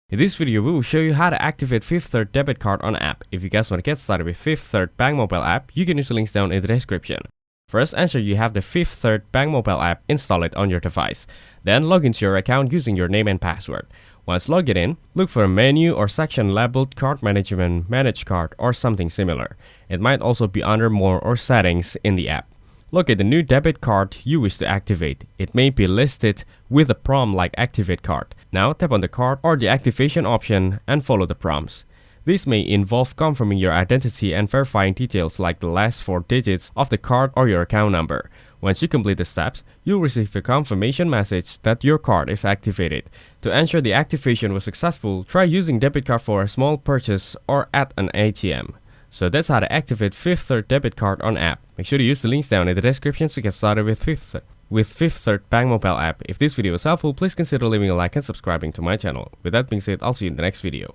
In this video, we will show you how to activate Fifth Third debit card on app. If you guys want to get started with Fifth Third Bank mobile app, you can use the links down in the description. First, ensure you have the Fifth Third Bank mobile app installed on your device. Then log into your account using your name and password. Once logged in, look for a menu or section labeled Card Management, Manage Card, or something similar. It might also be under More or Settings in the app. Locate the new debit card you wish to activate. It may be listed with a prompt like Activate Card. Now tap on the card or the activation option and follow the prompts. This may involve confirming your identity and verifying details like the last 4 digits of the card or your account number. Once you complete the steps, you'll receive a confirmation message that your card is activated. To ensure the activation was successful, try using debit card for a small purchase or at an ATM. So that's how to activate Fifth Third debit card on app. Make sure to use the links down in the description to get started with Fifth Third Bank mobile app. If this video was helpful, please consider leaving a like and subscribing to my channel. With that being said, I'll see you in the next video.